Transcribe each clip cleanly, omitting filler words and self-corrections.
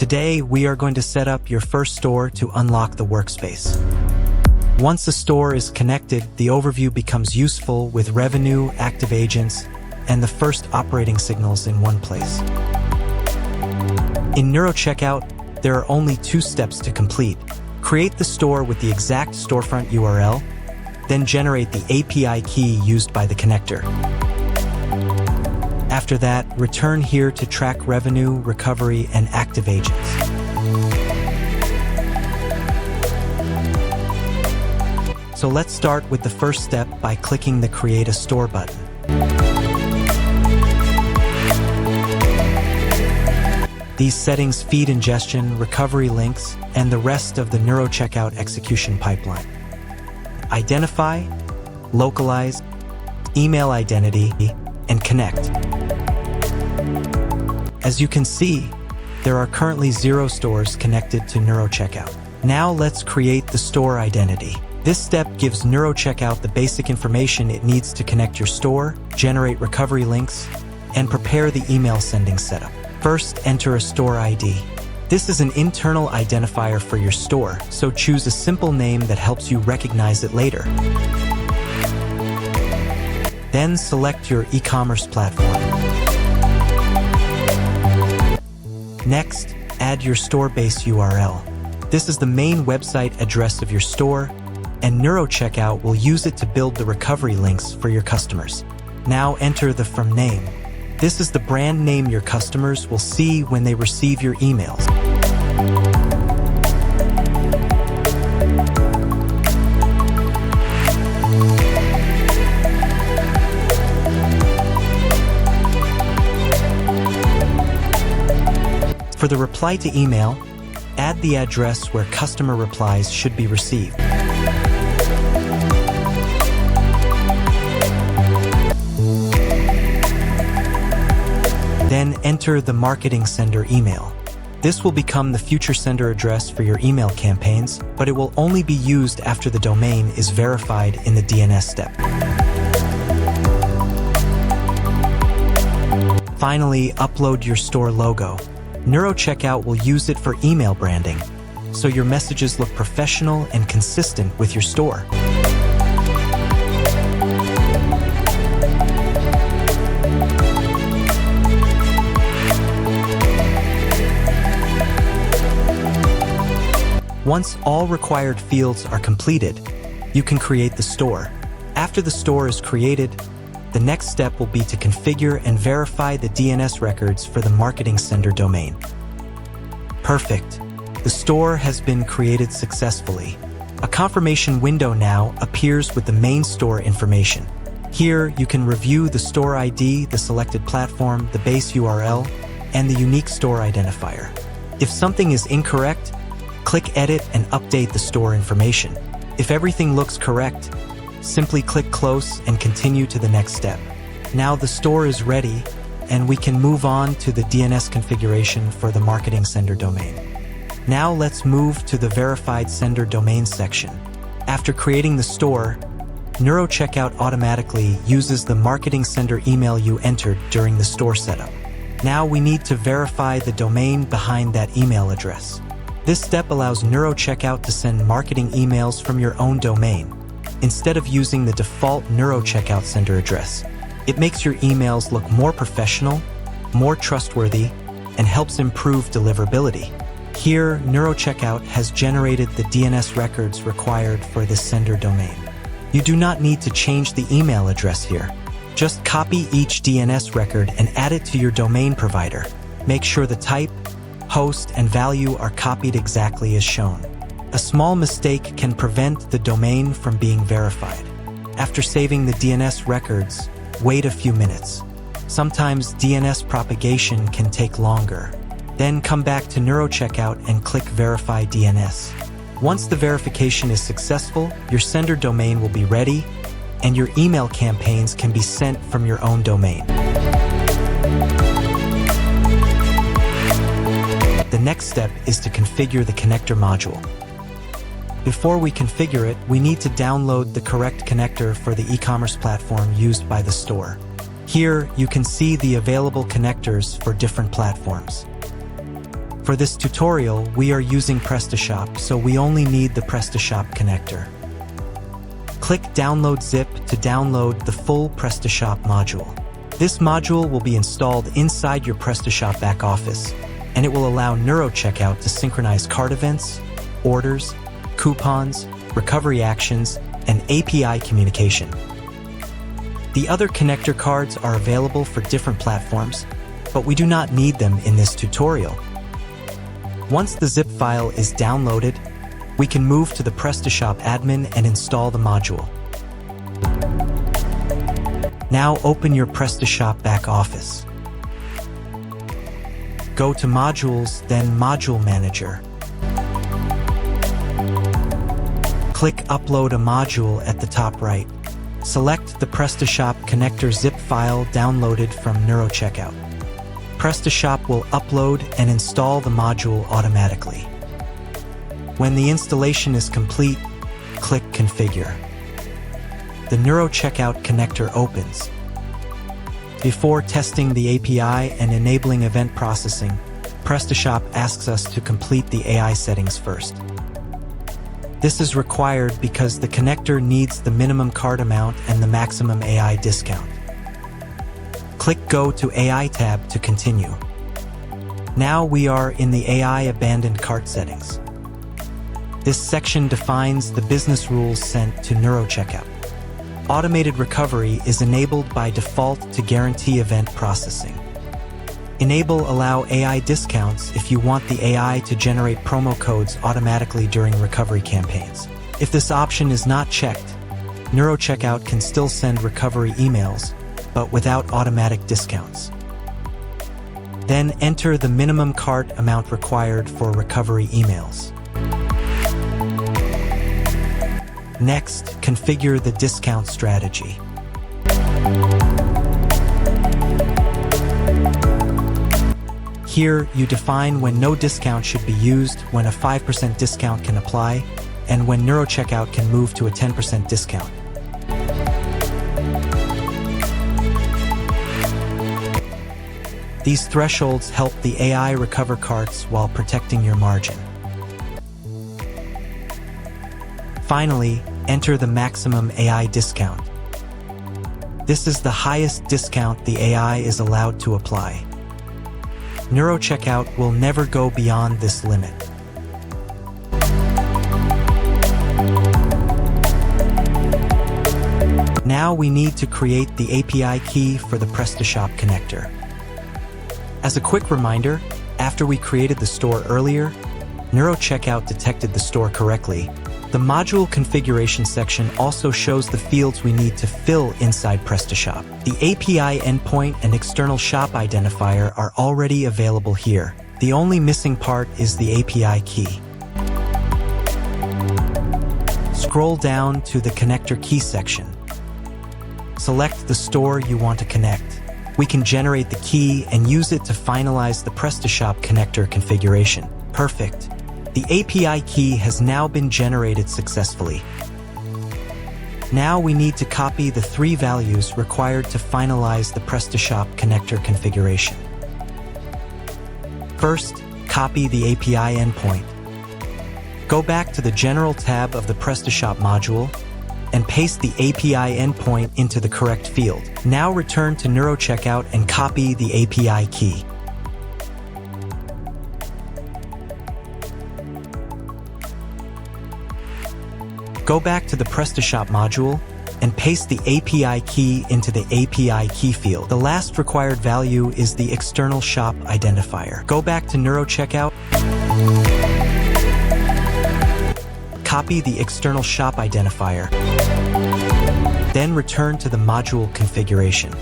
Today, we are going to set up your first store to unlock the workspace. Once a store is connected, the overview becomes useful with revenue, active agents, and the first operating signals in one place. In NeuroCheckout, there are only 2 steps to complete. Create the store with the exact storefront URL, then generate the API key used by the connector. After that, return here to track revenue, recovery, and active agents. So let's start with the first step by clicking the Create a Store button. These settings feed ingestion, recovery links, and the rest of the NeuroCheckout execution pipeline. Identify, localize, email identity, and connect. As you can see, there are currently 0 stores connected to NeuroCheckout. Now let's create the store identity. This step gives NeuroCheckout the basic information it needs to connect your store, generate recovery links, and prepare the email sending setup. First, enter a store ID. This is an internal identifier for your store, so choose a simple name that helps you recognize it later. Then select your e-commerce platform. Next, add your store base URL. This is the main website address of your store, and NeuroCheckout will use it to build the recovery links for your customers. Now enter the from name. This is the brand name your customers will see when they receive your emails. For the reply to email, add the address where customer replies should be received. Then enter the marketing sender email. This will become the future sender address for your email campaigns, but it will only be used after the domain is verified in the DNS step. Finally, upload your store logo. NeuroCheckout will use it for email branding, so your messages look professional and consistent with your store. Once all required fields are completed, you can create the store. After the store is created, the next step will be to configure and verify the DNS records for the marketing sender domain. Perfect. The store has been created successfully. A confirmation window now appears with the main store information. Here, you can review the store ID, the selected platform, the base URL, and the unique store identifier. If something is incorrect, click Edit and update the store information. If everything looks correct, simply click Close and continue to the next step. Now the store is ready, and we can move on to the DNS configuration for the marketing sender domain. Now let's move to the verified sender domain section. After creating the store, NeuroCheckout automatically uses the marketing sender email you entered during the store setup. Now we need to verify the domain behind that email address. This step allows NeuroCheckout to send marketing emails from your own domain, instead of using the default NeuroCheckout sender address. It makes your emails look more professional, more trustworthy, and helps improve deliverability. Here, NeuroCheckout has generated the DNS records required for this sender domain. You do not need to change the email address here. Just copy each DNS record and add it to your domain provider. Make sure the type, host, and value are copied exactly as shown. A small mistake can prevent the domain from being verified. After saving the DNS records, wait a few minutes. Sometimes DNS propagation can take longer. Then come back to NeuroCheckout and click Verify DNS. Once the verification is successful, your sender domain will be ready, and your email campaigns can be sent from your own domain. The next step is to configure the connector module. Before we configure it, we need to download the correct connector for the e-commerce platform used by the store. Here, you can see the available connectors for different platforms. For this tutorial, we are using PrestaShop, so we only need the PrestaShop connector. Click Download Zip to download the full PrestaShop module. This module will be installed inside your PrestaShop back office, and it will allow NeuroCheckout to synchronize cart events, orders, coupons, recovery actions, and API communication. The other connector cards are available for different platforms, but we do not need them in this tutorial. Once the zip file is downloaded, we can move to the PrestaShop admin and install the module. Now open your PrestaShop back office. Go to Modules, then Module Manager. Click Upload a module at the top right. Select the PrestaShop connector zip file downloaded from NeuroCheckout. PrestaShop will upload and install the module automatically. When the installation is complete, click Configure. The NeuroCheckout connector opens. Before testing the API and enabling event processing, PrestaShop asks us to complete the AI settings first. This is required because the connector needs the minimum cart amount and the maximum AI discount. Click Go to AI tab to continue. Now we are in the AI abandoned cart settings. This section defines the business rules sent to NeuroCheckout. Automated recovery is enabled by default to guarantee event processing. Enable Allow AI discounts if you want the AI to generate promo codes automatically during recovery campaigns. If this option is not checked, NeuroCheckout can still send recovery emails, but without automatic discounts. Then enter the minimum cart amount required for recovery emails. Next, configure the discount strategy. Here, you define when no discount should be used, when a 5% discount can apply, and when NeuroCheckout can move to a 10% discount. These thresholds help the AI recover carts while protecting your margin. Finally, enter the maximum AI discount. This is the highest discount the AI is allowed to apply. NeuroCheckout will never go beyond this limit. Now we need to create the API key for the PrestaShop connector. As a quick reminder, after we created the store earlier, NeuroCheckout detected the store correctly. The module configuration section also shows the fields we need to fill inside PrestaShop. The API endpoint and external shop identifier are already available here. The only missing part is the API key. Scroll down to the connector key section. Select the store you want to connect. We can generate the key and use it to finalize the PrestaShop connector configuration. Perfect. The API key has now been generated successfully. Now we need to copy the 3 values required to finalize the PrestaShop connector configuration. First, copy the API endpoint. Go back to the General tab of the PrestaShop module and paste the API endpoint into the correct field. Now return to NeuroCheckout and copy the API key. Go back to the PrestaShop module and paste the API key into the API key field. The last required value is the external shop identifier. Go back to NeuroCheckout. Copy the external shop identifier. Then return to the module configuration.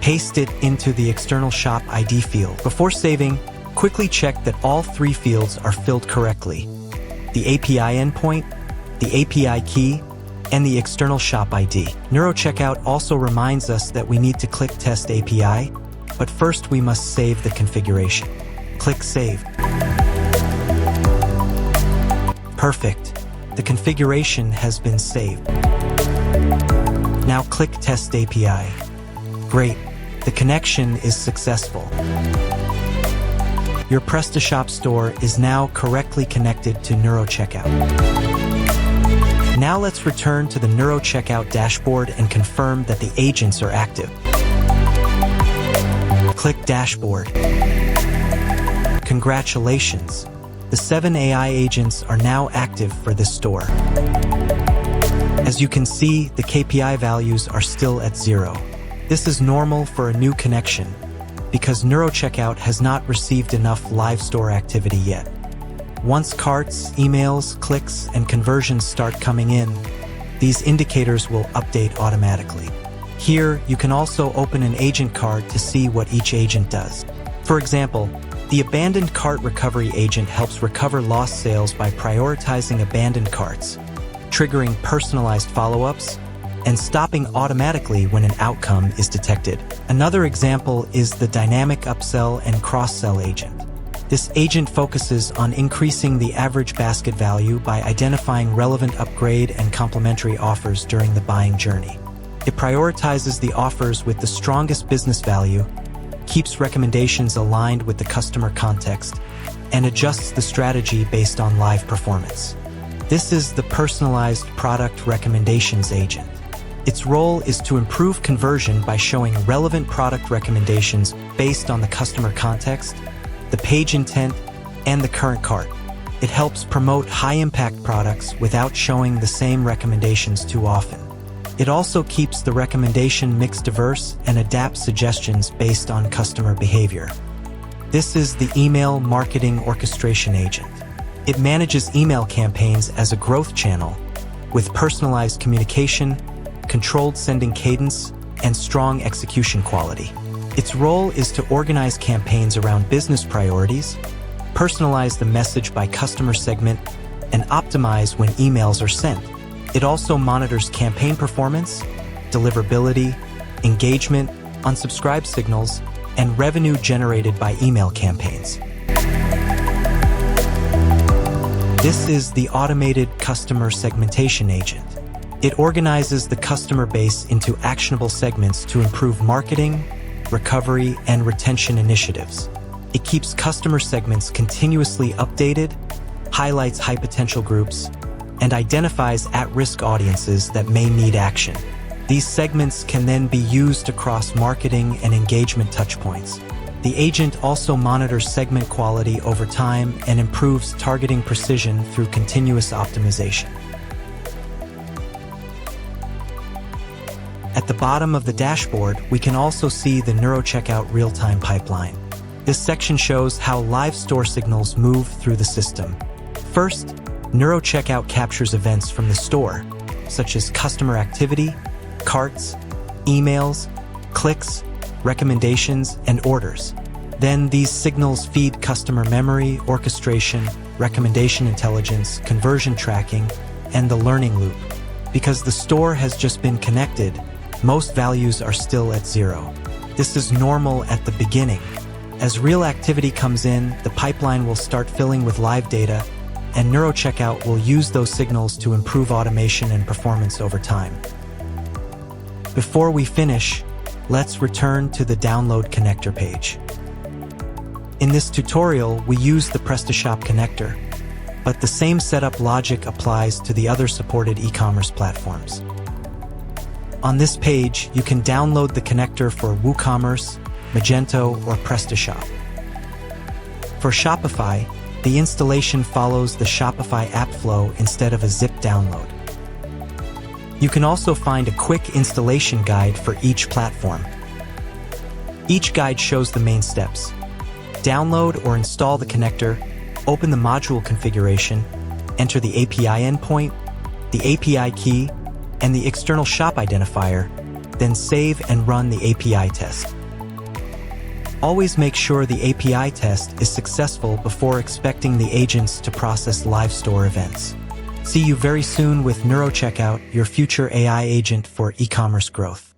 Paste it into the external shop ID field. Before saving, quickly check that all 3 fields are filled correctly: the API endpoint, the API key, and the external shop ID. NeuroCheckout also reminds us that we need to click Test API, but first we must save the configuration. Click Save. Perfect. The configuration has been saved. Now click Test API. Great. The connection is successful. Your PrestaShop store is now correctly connected to NeuroCheckout. Now let's return to the NeuroCheckout dashboard and confirm that the agents are active. Click Dashboard. Congratulations! The 7 AI agents are now active for this store. As you can see, the KPI values are still at 0. This is normal for a new connection, because NeuroCheckout has not received enough live store activity yet. Once carts, emails, clicks, and conversions start coming in, these indicators will update automatically. Here, you can also open an agent card to see what each agent does. For example, the Abandoned Cart Recovery agent helps recover lost sales by prioritizing abandoned carts, triggering personalized follow-ups, and stopping automatically when an outcome is detected. Another example is the Dynamic Upsell and Cross-Sell agent. This agent focuses on increasing the average basket value by identifying relevant upgrade and complementary offers during the buying journey. It prioritizes the offers with the strongest business value, keeps recommendations aligned with the customer context, and adjusts the strategy based on live performance. This is the Personalized Product Recommendations agent. Its role is to improve conversion by showing relevant product recommendations based on the customer context, the page intent, and the current cart. It helps promote high-impact products without showing the same recommendations too often. It also keeps the recommendation mix diverse and adapts suggestions based on customer behavior. This is the Email Marketing Orchestration agent. It manages email campaigns as a growth channel with personalized communication, controlled sending cadence, and strong execution quality. Its role is to organize campaigns around business priorities, personalize the message by customer segment, and optimize when emails are sent. It also monitors campaign performance, deliverability, engagement, unsubscribe signals, and revenue generated by email campaigns. This is the Automated Customer Segmentation agent. It organizes the customer base into actionable segments to improve marketing, recovery, and retention initiatives. It keeps customer segments continuously updated, highlights high-potential groups, and identifies at-risk audiences that may need action. These segments can then be used across marketing and engagement touchpoints. The agent also monitors segment quality over time and improves targeting precision through continuous optimization. At the bottom of the dashboard, we can also see the NeuroCheckout real-time pipeline. This section shows how live store signals move through the system. First, NeuroCheckout captures events from the store, such as customer activity, carts, emails, clicks, recommendations, and orders. Then these signals feed customer memory, orchestration, recommendation intelligence, conversion tracking, and the learning loop. Because the store has just been connected, most values are still at 0. This is normal at the beginning. As real activity comes in, the pipeline will start filling with live data, and NeuroCheckout will use those signals to improve automation and performance over time. Before we finish, let's return to the Download Connector page. In this tutorial, we use the PrestaShop connector, but the same setup logic applies to the other supported e-commerce platforms. On this page, you can download the connector for WooCommerce, Magento, or PrestaShop. For Shopify, the installation follows the Shopify app flow instead of a zip download. You can also find a quick installation guide for each platform. Each guide shows the main steps. Download or install the connector, open the module configuration, enter the API endpoint, the API key, and the external shop identifier, then save and run the API test. Always make sure the API test is successful before expecting the agents to process live store events. See you very soon with NeuroCheckout, your future AI agent for e-commerce growth.